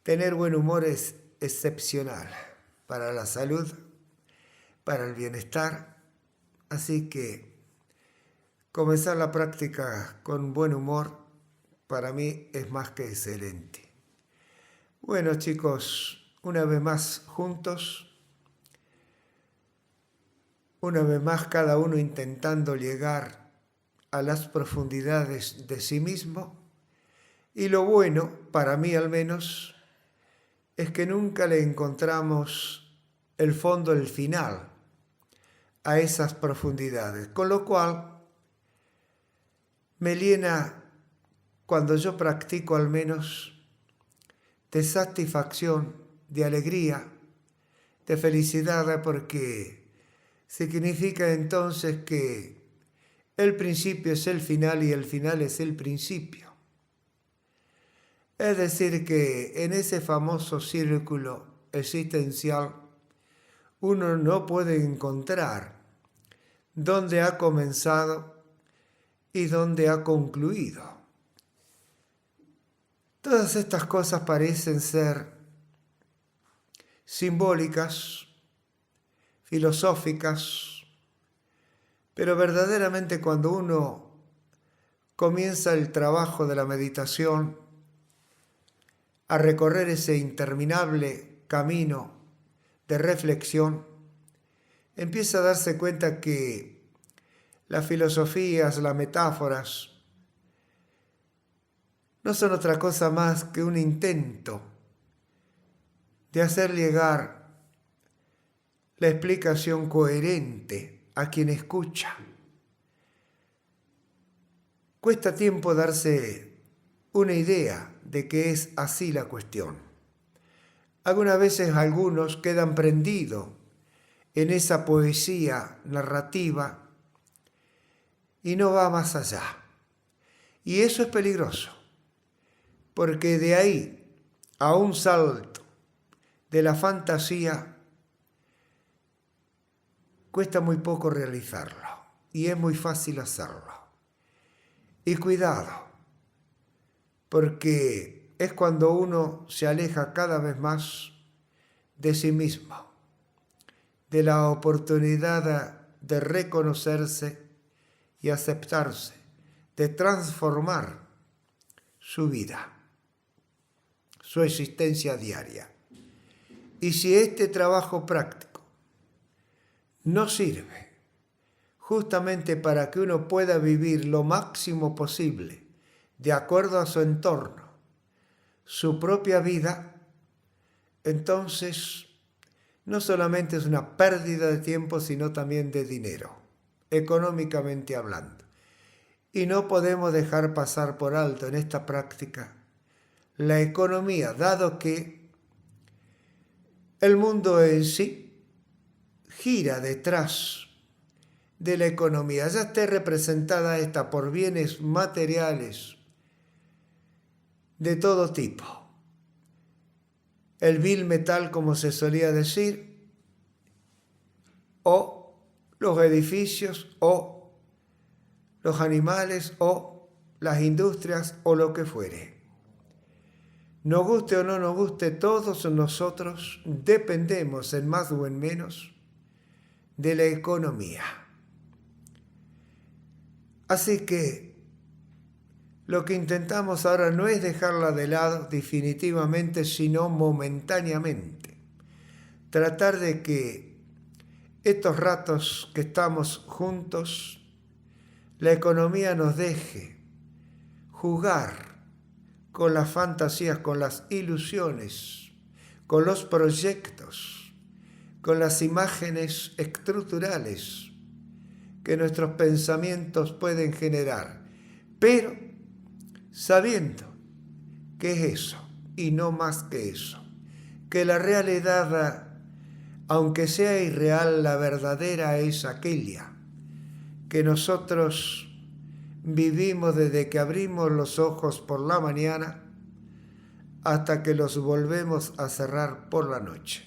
Tener buen humor es excepcional para la salud, para el bienestar. Así que comenzar la práctica con buen humor para mí es más que excelente. Bueno, chicos, una vez más juntos, una vez más cada uno intentando llegar a las profundidades de sí mismo. Y lo bueno, para mí al menos, es que nunca le encontramos el fondo, el final a esas profundidades. Con lo cual, me llena, cuando yo practico al menos, de satisfacción, de alegría, de felicidad, porque significa entonces que el principio es el final y el final es el principio. Es decir, que en ese famoso círculo existencial uno no puede encontrar dónde ha comenzado y dónde ha concluido. Todas estas cosas parecen ser simbólicas, filosóficas, pero verdaderamente cuando uno comienza el trabajo de la meditación, a recorrer ese interminable camino de reflexión, empieza a darse cuenta que las filosofías, las metáforas, no son otra cosa más que un intento de hacer llegar la explicación coherente a quien escucha. Cuesta tiempo darse una idea de que es así la cuestión. Algunas veces algunos quedan prendidos en esa poesía narrativa y no va más allá. Y eso es peligroso, porque de ahí a un salto de la fantasía cuesta muy poco realizarlo y es muy fácil hacerlo. Y cuidado, porque es cuando uno se aleja cada vez más de sí mismo, de la oportunidad de reconocerse y aceptarse, de transformar su vida, su existencia diaria. Y si este trabajo práctico no sirve justamente para que uno pueda vivir lo máximo posible de acuerdo a su entorno, su propia vida, entonces no solamente es una pérdida de tiempo, sino también de dinero, económicamente hablando. Y no podemos dejar pasar por alto en esta práctica la economía, dado que el mundo en sí gira detrás de la economía, ya esté representada esta por bienes materiales de todo tipo. El vil metal, como se solía decir, o los edificios, o los animales, o las industrias, o lo que fuere. Nos guste o no nos guste, todos nosotros dependemos en más o en menos de la economía. Así que lo que intentamos ahora no es dejarla de lado definitivamente, sino momentáneamente. Tratar de que estos ratos que estamos juntos, la economía nos deje jugar con las fantasías, con las ilusiones, con los proyectos, con las imágenes estructurales que nuestros pensamientos pueden generar, pero sabiendo que es eso y no más que eso, que la realidad, aunque sea irreal, la verdadera es aquella que nosotros vivimos desde que abrimos los ojos por la mañana hasta que los volvemos a cerrar por la noche.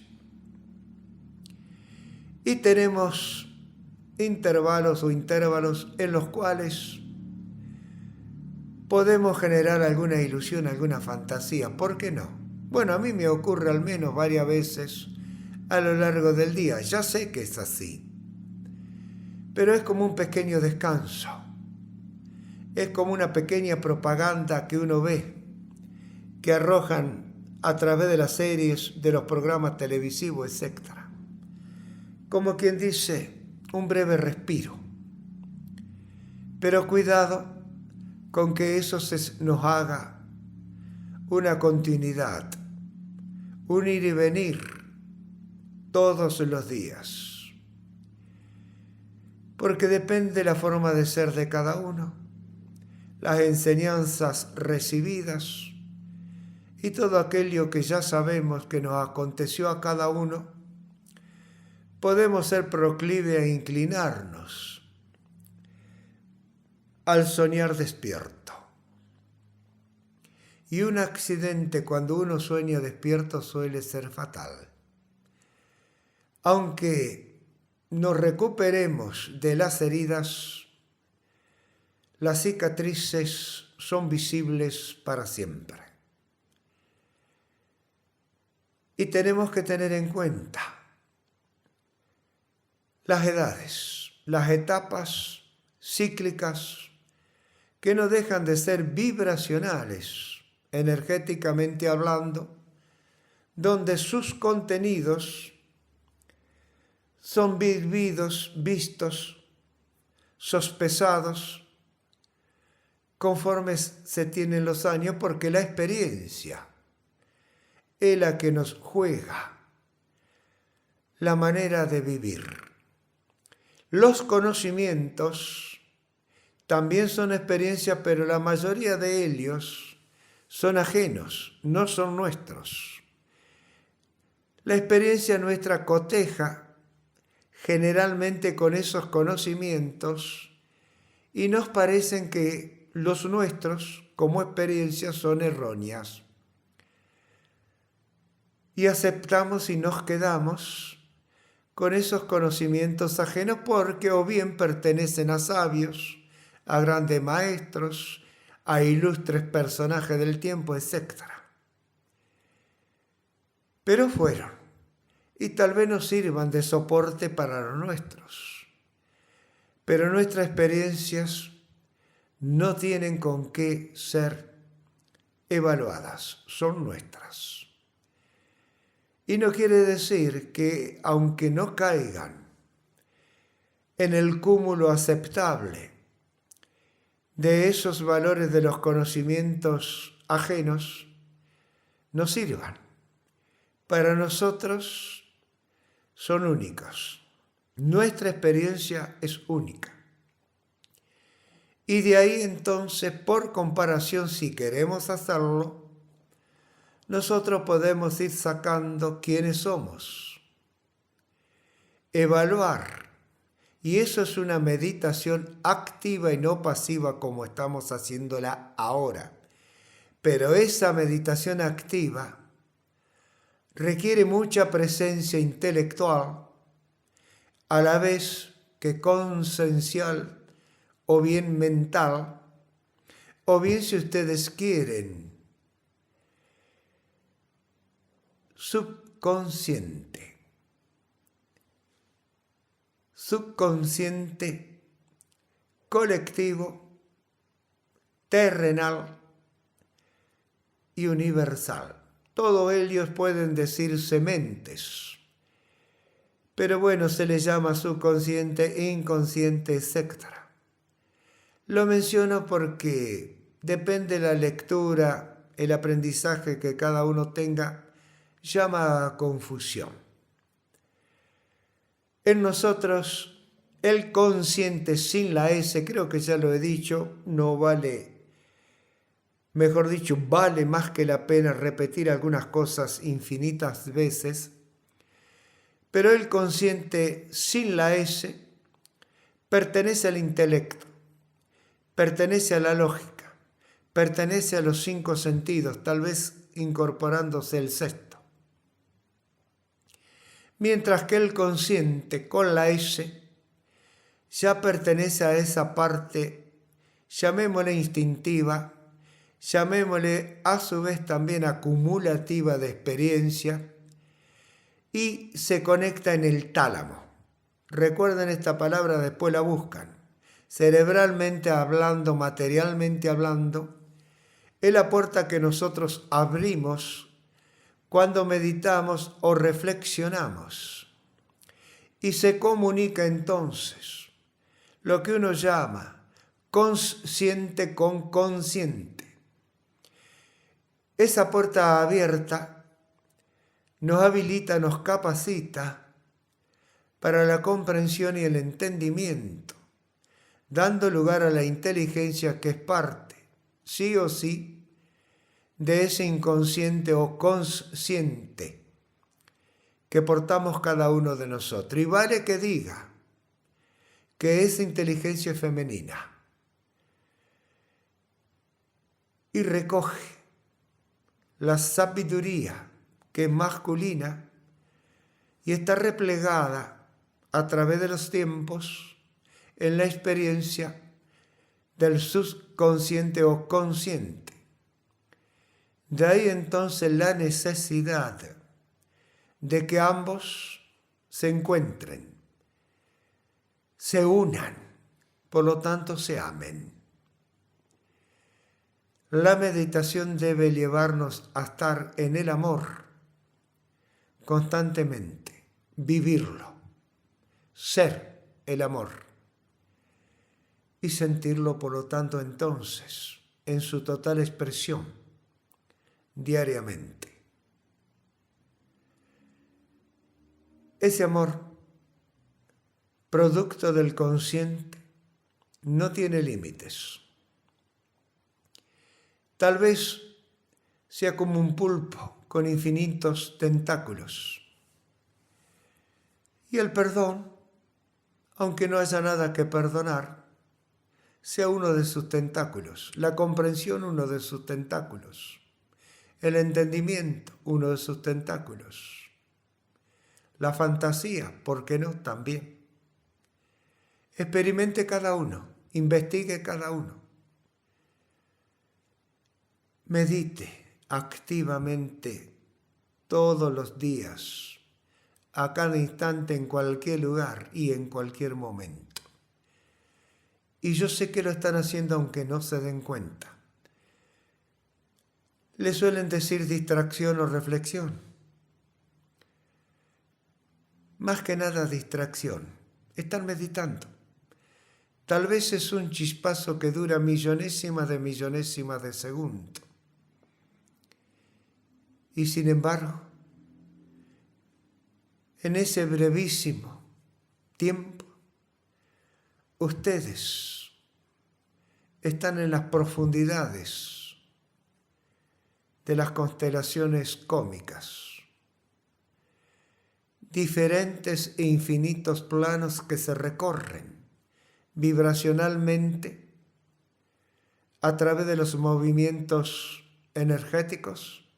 Y tenemos intervalos en los cuales podemos generar alguna ilusión, alguna fantasía. ¿Por qué no? Bueno, a mí me ocurre al menos varias veces a lo largo del día. Ya sé que es así, pero es como un pequeño descanso. Es como una pequeña propaganda que uno ve, que arrojan a través de las series, de los programas televisivos, etc. Como quien dice, un breve respiro. Pero cuidado con que eso nos haga una continuidad, un ir y venir todos los días. Porque depende de la forma de ser de cada uno, las enseñanzas recibidas y todo aquello que ya sabemos que nos aconteció a cada uno, podemos ser proclive a inclinarnos al soñar despierto. Y un accidente cuando uno sueña despierto suele ser fatal. Aunque nos recuperemos de las heridas, las cicatrices son visibles para siempre. Y tenemos que tener en cuenta las edades, las etapas cíclicas que no dejan de ser vibracionales, energéticamente hablando, donde sus contenidos son vividos, vistos, sospechados, conforme se tienen los años, porque la experiencia es la que nos juega la manera de vivir. Los conocimientos también son experiencias, pero la mayoría de ellos son ajenos, no son nuestros. La experiencia nuestra coteja generalmente con esos conocimientos y nos parecen que los nuestros como experiencias son erróneas. Y aceptamos y nos quedamos con esos conocimientos ajenos porque o bien pertenecen a sabios, a grandes maestros, a ilustres personajes del tiempo, etc. Pero fueron, y tal vez nos sirvan de soporte para los nuestros. Pero nuestras experiencias no tienen con qué ser evaluadas, son nuestras. Y no quiere decir que, aunque no caigan en el cúmulo aceptable de esos valores de los conocimientos ajenos, no sirvan. Para nosotros son únicos. Nuestra experiencia es única. Y de ahí entonces, por comparación, si queremos hacerlo, nosotros podemos ir sacando quiénes somos, evaluar, y eso es una meditación activa y no pasiva como estamos haciéndola ahora. Pero esa meditación activa requiere mucha presencia intelectual, a la vez que consciencial o bien mental, o bien, si ustedes quieren, subconsciente, colectivo, terrenal y universal. Todos ellos pueden decirse mentes, pero bueno, se les llama subconsciente, inconsciente, etc. Lo menciono porque depende de la lectura, el aprendizaje que cada uno tenga, llama a confusión. En nosotros, el consciente sin la S, creo que ya lo he dicho, no vale, mejor dicho, vale más que la pena repetir algunas cosas infinitas veces, pero el consciente sin la S pertenece al intelecto, pertenece a la lógica, pertenece a los 5 sentidos, tal vez incorporándose el sexto. Mientras que el consciente con la S ya pertenece a esa parte, llamémosla instintiva, llamémosle a su vez también acumulativa de experiencia, y se conecta en el tálamo. Recuerden esta palabra, después la buscan. Cerebralmente hablando, materialmente hablando, es la puerta que nosotros abrimos cuando meditamos o reflexionamos. Y se comunica entonces lo que uno llama consciente con consciente. Esa puerta abierta nos habilita, nos capacita para la comprensión y el entendimiento, dando lugar a la inteligencia que es parte, sí o sí, de ese inconsciente o consciente que portamos cada uno de nosotros. Y vale que diga que esa inteligencia es femenina y recoge la sabiduría que es masculina y está replegada a través de los tiempos en la experiencia del subconsciente o consciente. De ahí entonces la necesidad de que ambos se encuentren, se unan, por lo tanto se amen. La meditación debe llevarnos a estar en el amor constantemente, vivirlo, ser el amor y sentirlo, por lo tanto, entonces, en su total expresión, diariamente. Ese amor, producto del consciente, no tiene límites. Tal vez sea como un pulpo con infinitos tentáculos. Y el perdón, aunque no haya nada que perdonar, sea uno de sus tentáculos. La comprensión, uno de sus tentáculos. El entendimiento, uno de sus tentáculos. La fantasía, ¿por qué no? También. Experimente cada uno, investigue cada uno. Medite activamente todos los días, a cada instante, en cualquier lugar y en cualquier momento. Y yo sé que lo están haciendo aunque no se den cuenta. Le suelen decir distracción o reflexión. Más que nada distracción. Están meditando. Tal vez es un chispazo que dura millonésima de segundo. Y sin embargo, en ese brevísimo tiempo, ustedes están en las profundidades de las constelaciones cósmicas, diferentes e infinitos planos que se recorren vibracionalmente a través de los movimientos energéticos,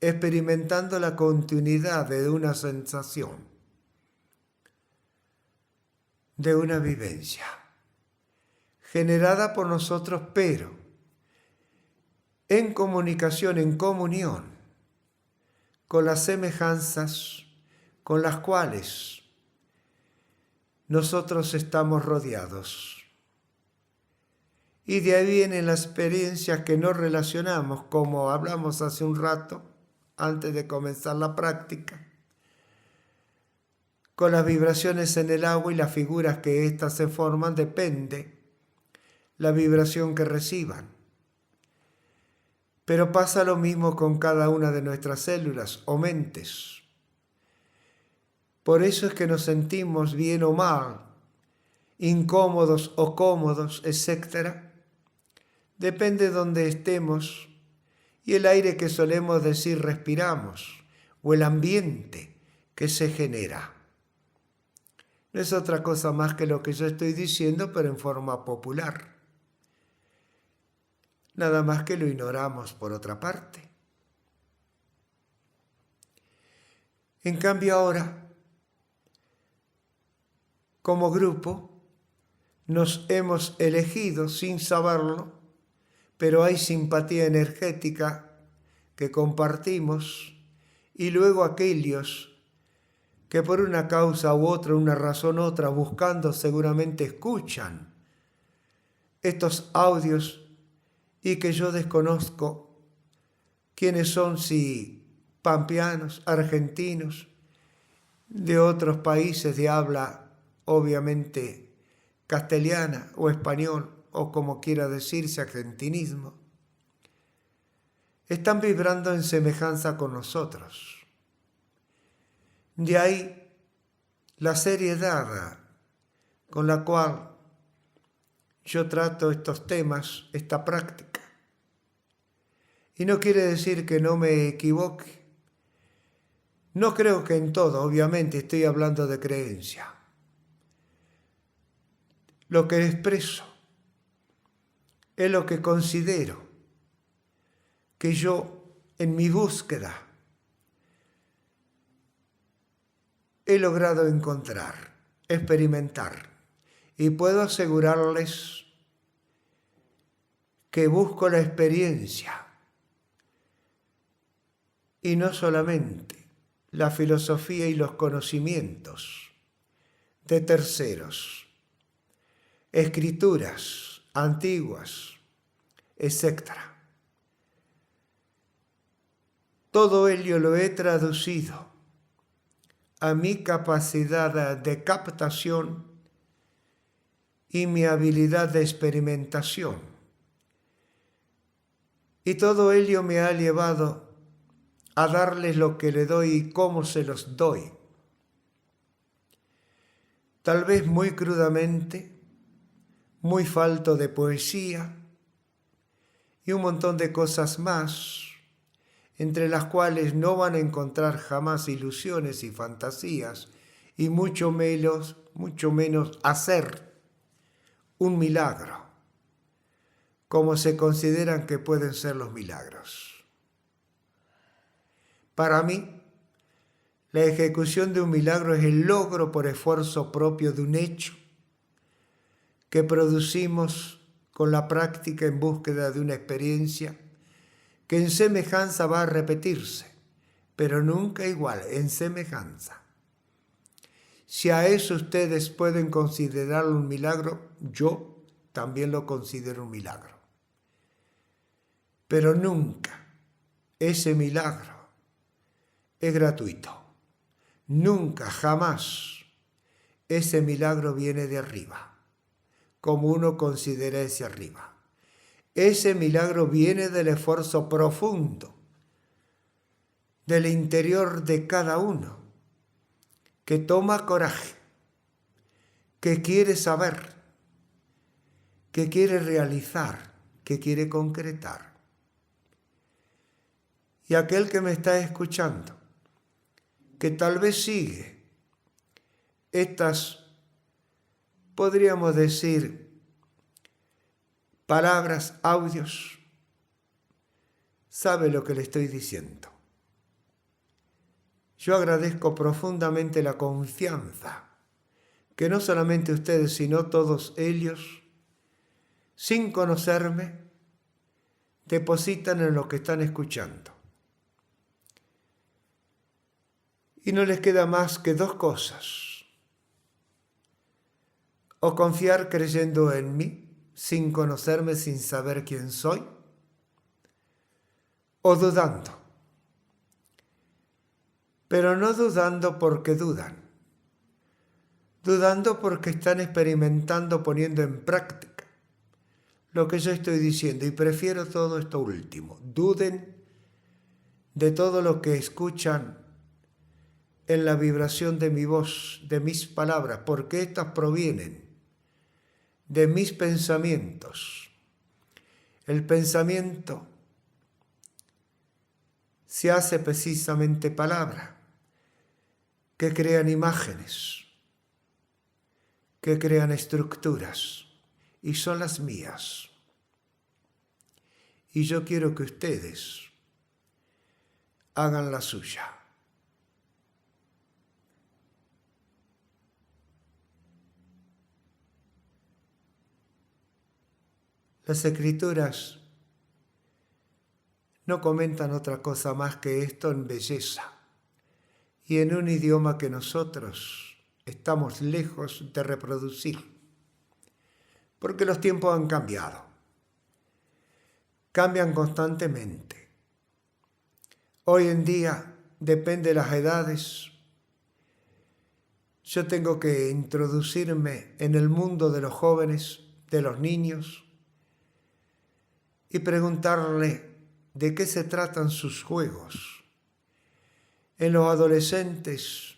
experimentando la continuidad de una sensación, de una vivencia, generada por nosotros, pero en comunicación, en comunión, con las semejanzas con las cuales nosotros estamos rodeados. Y de ahí vienen las experiencias que nos relacionamos, como hablamos hace un rato, antes de comenzar la práctica, con las vibraciones en el agua y las figuras que éstas se forman, depende la vibración que reciban. Pero pasa lo mismo con cada una de nuestras células o mentes. Por eso es que nos sentimos bien o mal, incómodos o cómodos, etc. Depende de donde estemos y el aire que solemos decir respiramos o el ambiente que se genera. No es otra cosa más que lo que yo estoy diciendo, pero en forma popular. Nada más que lo ignoramos por otra parte. En cambio ahora, como grupo, nos hemos elegido sin saberlo pero hay simpatía energética que compartimos, y luego aquellos que por una causa u otra, una razón u otra, buscando seguramente escuchan estos audios y que yo desconozco quiénes son, si pampeanos, argentinos, de otros países de habla obviamente castellana o español, o como quiera decirse, argentinismo, están vibrando en semejanza con nosotros. De ahí la seriedad con la cual yo trato estos temas, esta práctica. Y no quiere decir que no me equivoque. No creo que en todo, obviamente estoy hablando de creencia. Lo que expreso es lo que considero que yo en mi búsqueda he logrado encontrar, experimentar. Y puedo asegurarles que busco la experiencia y no solamente la filosofía y los conocimientos de terceros, escrituras antiguas, etc. Todo ello lo he traducido a mi capacidad de captación y mi habilidad de experimentación. Y todo ello me ha llevado a darles lo que le doy y cómo se los doy. Tal vez muy crudamente, muy falto de poesía y un montón de cosas más, entre las cuales no van a encontrar jamás ilusiones y fantasías, y mucho menos hacer un milagro, como se consideran que pueden ser los milagros. Para mí, la ejecución de un milagro es el logro por esfuerzo propio de un hecho que producimos con la práctica en búsqueda de una experiencia que en semejanza va a repetirse, pero nunca igual, en semejanza. Si a eso ustedes pueden considerarlo un milagro, yo también lo considero un milagro. Pero nunca ese milagro es gratuito. Nunca, jamás, ese milagro viene de arriba, como uno considera ese arriba. Ese milagro viene del esfuerzo profundo del interior de cada uno, que toma coraje, que quiere saber, que quiere realizar, que quiere concretar. Y aquel que me está escuchando, que tal vez sigue estas, podríamos decir, palabras, audios, sabe lo que le estoy diciendo. Yo agradezco profundamente la confianza que no solamente ustedes, sino todos ellos, sin conocerme, depositan en lo que están escuchando. Y no les queda más que dos cosas: o confiar creyendo en mí, sin conocerme, sin saber quién soy, o dudando. Pero no dudando porque dudan, dudando porque están experimentando, poniendo en práctica lo que yo estoy diciendo, y prefiero todo esto último. Duden de todo lo que escuchan en la vibración de mi voz, de mis palabras, porque estas provienen de mis pensamientos. El pensamiento se hace precisamente palabra, que crean imágenes, que crean estructuras, y son las mías. Y yo quiero que ustedes hagan la suya. Las escrituras no comentan otra cosa más que esto en belleza y en un idioma que nosotros estamos lejos de reproducir, porque los tiempos han cambiado, cambian constantemente. Hoy en día, depende de las edades, yo tengo que introducirme en el mundo de los jóvenes, de los niños, y preguntarle de qué se tratan sus juegos. En los adolescentes,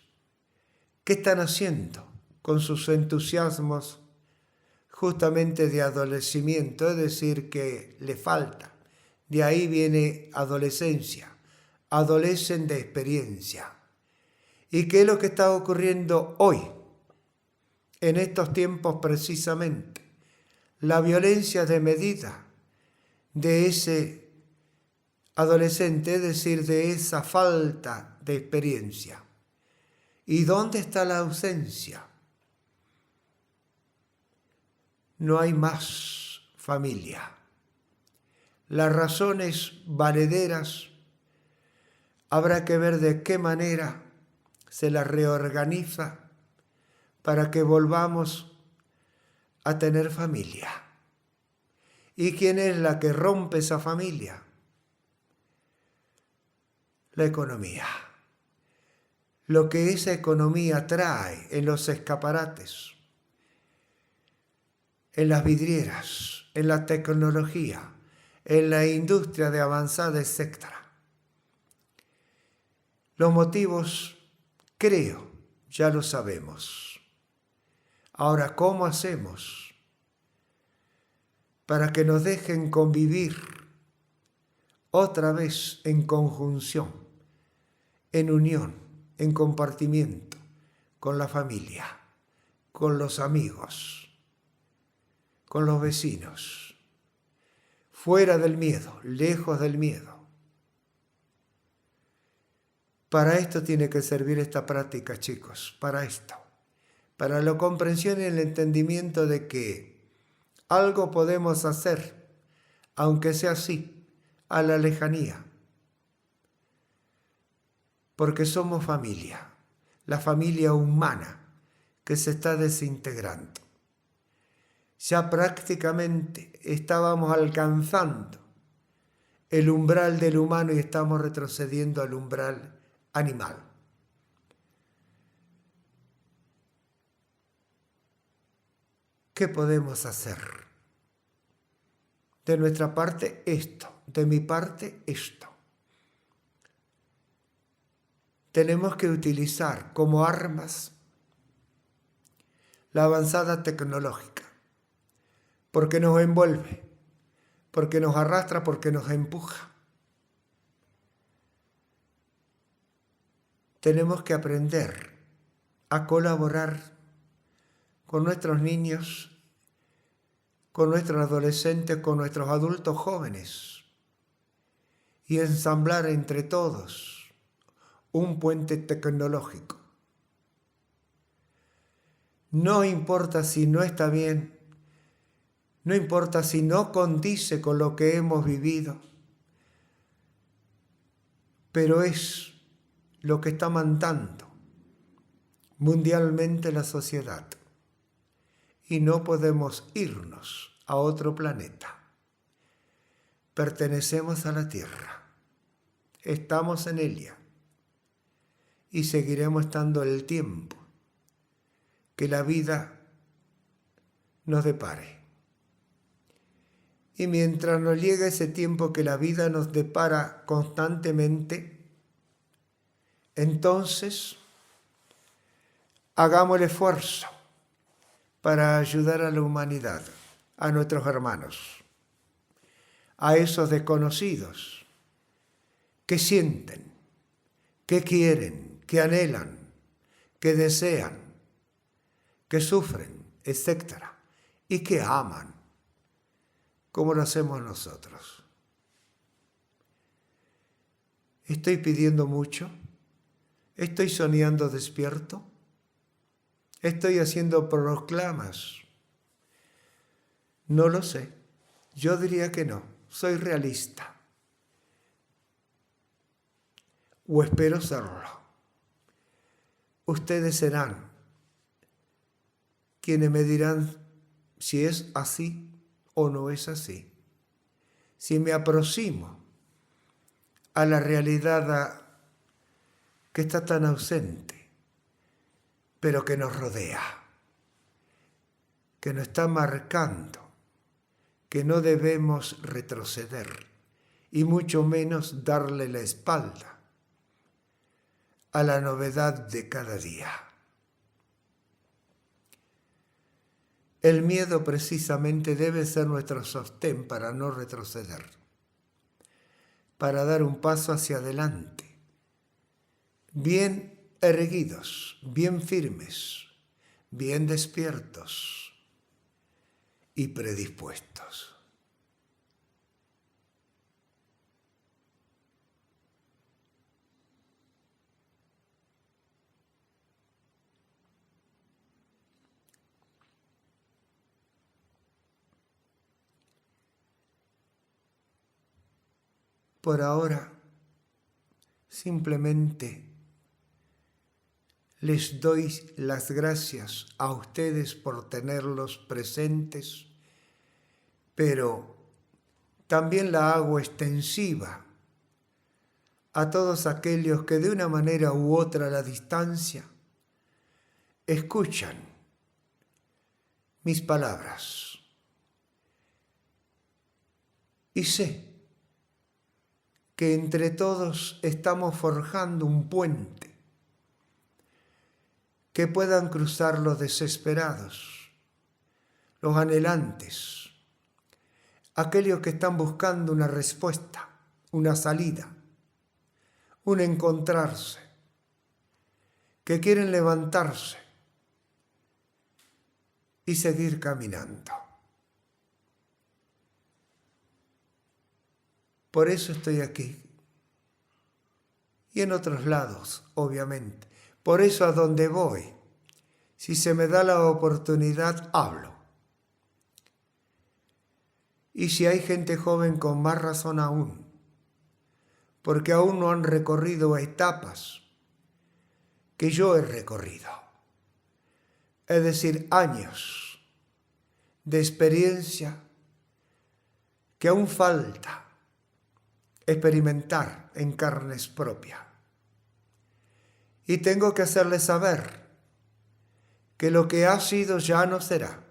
¿qué están haciendo con sus entusiasmos justamente de adolecimiento? Es decir, que le falta. De ahí viene adolescencia. Adolecen de experiencia. ¿Y qué es lo que está ocurriendo hoy, en estos tiempos precisamente? La violencia desmedida de ese adolescente, es decir, de esa falta de experiencia. ¿Y dónde está la ausencia? No hay más familia. Las razones valederas habrá que ver de qué manera se las reorganiza para que volvamos a tener familia. ¿Y quién es la que rompe esa familia? La economía. Lo que esa economía trae en los escaparates, en las vidrieras, en la tecnología, en la industria de avanzada, etc. Los motivos, creo, ya lo sabemos. Ahora, ¿cómo hacemos para que nos dejen convivir otra vez en conjunción, en unión, en compartimiento, con la familia, con los amigos, con los vecinos, fuera del miedo, lejos del miedo? Para esto tiene que servir esta práctica, chicos, para esto, para la comprensión y el entendimiento de que algo podemos hacer, aunque sea así, a la lejanía, porque somos familia, la familia humana que se está desintegrando. Ya prácticamente estábamos alcanzando el umbral del humano y estamos retrocediendo al umbral animal. ¿Qué podemos hacer? De nuestra parte esto, de mi parte esto. Tenemos que utilizar como armas la avanzada tecnológica, porque nos envuelve, porque nos arrastra, porque nos empuja. Tenemos que aprender a colaborar con nuestros niños, con nuestros adolescentes, con nuestros adultos jóvenes y ensamblar entre todos un puente tecnológico. No importa si no está bien, no importa si no condice con lo que hemos vivido, pero es lo que está mandando mundialmente la sociedad. Y no podemos irnos a otro planeta. Pertenecemos a la Tierra. Estamos en ella. Y seguiremos estando el tiempo que la vida nos depare. Y mientras nos llegue ese tiempo que la vida nos depara constantemente, entonces hagamos el esfuerzo para ayudar a la humanidad, a nuestros hermanos, a esos desconocidos que sienten, que quieren, que anhelan, que desean, que sufren, etc. Y que aman, como lo hacemos nosotros. ¿Estoy pidiendo mucho? ¿Estoy soñando despierto? ¿Estoy haciendo proclamas? No lo sé. Yo diría que no. Soy realista. o espero serlo. Ustedes serán quienes me dirán si es así o no es así. Si me aproximo a la realidad que está tan ausente, pero que nos rodea, que nos está marcando, que no debemos retroceder y mucho menos darle la espalda a la novedad de cada día. El miedo precisamente debe ser nuestro sostén para no retroceder, para dar un paso hacia adelante, bien erguidos, bien firmes, bien despiertos y predispuestos. Por ahora, simplemente les doy las gracias a ustedes por tenerlos presentes, pero también la hago extensiva a todos aquellos que de una manera u otra a la distancia escuchan mis palabras. Y sé que entre todos estamos forjando un puente que puedan cruzar los desesperados, los anhelantes, aquellos que están buscando una respuesta, una salida, un encontrarse, que quieren levantarse y seguir caminando. Por eso estoy aquí. Y en otros lados, obviamente. Por eso a donde voy, si se me da la oportunidad, hablo. Y si hay gente joven, con más razón aún, porque aún no han recorrido etapas que yo he recorrido. Es decir, años de experiencia que aún falta experimentar en carnes propias. Y tengo que hacerles saber que lo que ha sido ya no será.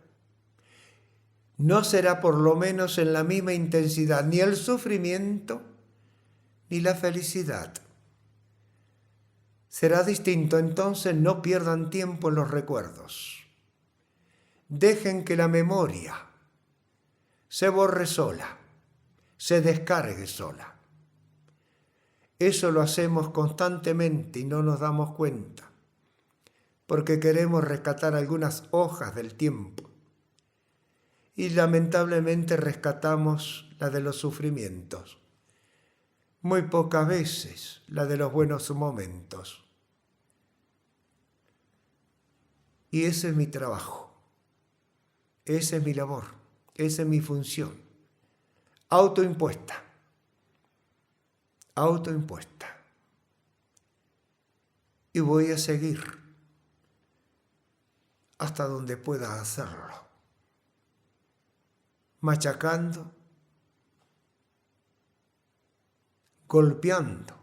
No será por lo menos en la misma intensidad, ni el sufrimiento, ni la felicidad. Será distinto, entonces no pierdan tiempo en los recuerdos. Dejen que la memoria se borre sola, se descargue sola. Eso lo hacemos constantemente y no nos damos cuenta, porque queremos rescatar algunas hojas del tiempo. Y lamentablemente rescatamos la de los sufrimientos, muy pocas veces la de los buenos momentos. Y ese es mi trabajo, esa es mi labor, esa es mi función, autoimpuesta. Y voy a seguir hasta donde pueda hacerlo, machacando, golpeando,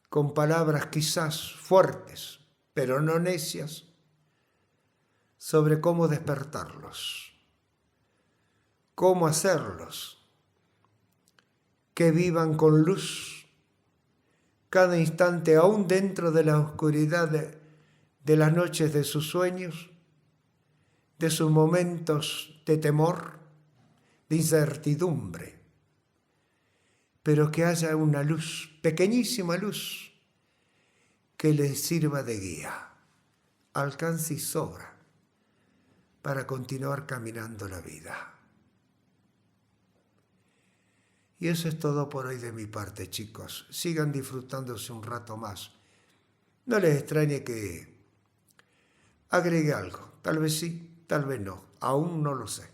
con palabras quizás fuertes, pero no necias, sobre cómo despertarlos, cómo hacerlos que vivan con luz cada instante, aún dentro de la oscuridad de las noches de sus sueños, de sus momentos de temor, de incertidumbre, pero que haya una luz, pequeñísima luz, que les sirva de guía, alcance y sobra para continuar caminando la vida. Y eso es todo por hoy de mi parte, chicos. Sigan disfrutándose un rato más. No les extrañe que agregue algo. Tal vez sí, tal vez no. Aún no lo sé.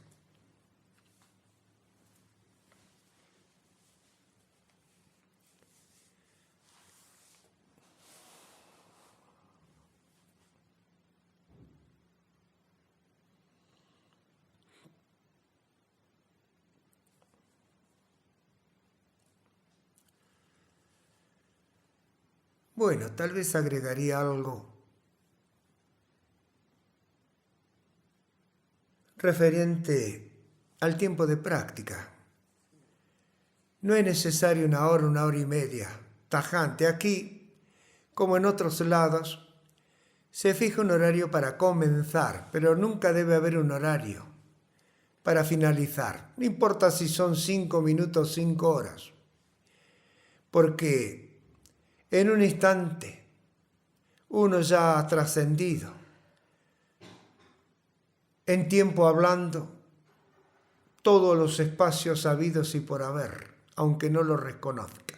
Bueno, tal vez agregaría algo referente al tiempo de práctica. No es necesario 1 hora y media, tajante. Aquí, como en otros lados, se fija un horario para comenzar, pero nunca debe haber un horario para finalizar. No importa si son 5 minutos, 5 horas, porque en un instante uno ya ha trascendido, en tiempo hablando, todos los espacios habidos y por haber, aunque no lo reconozca.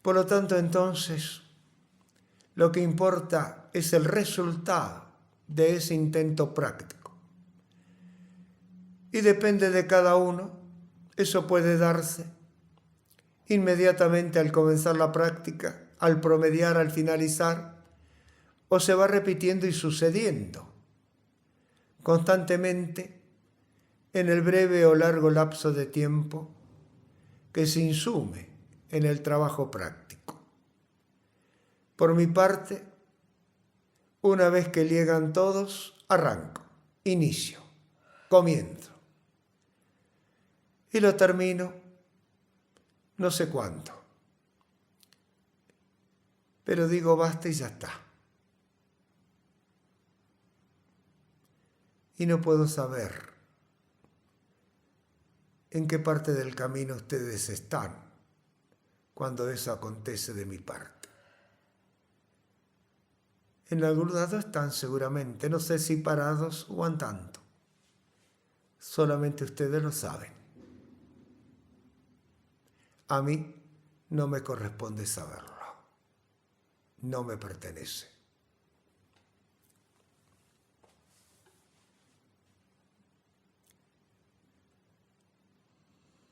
Por lo tanto, entonces, lo que importa es el resultado de ese intento práctico. Y depende de cada uno. Eso puede darse inmediatamente al comenzar la práctica, al promediar, al finalizar, o se va repitiendo y sucediendo constantemente en el breve o largo lapso de tiempo que se insume en el trabajo práctico. Por mi parte, una vez que llegan todos, arranco, inicio, comienzo. Y lo termino no sé cuánto. Pero digo basta y ya está. Y no puedo saber en qué parte del camino ustedes están cuando eso acontece de mi parte. En algún lado están seguramente, no sé si parados o andando. Solamente ustedes lo saben. A mí no me corresponde saberlo. No me pertenece.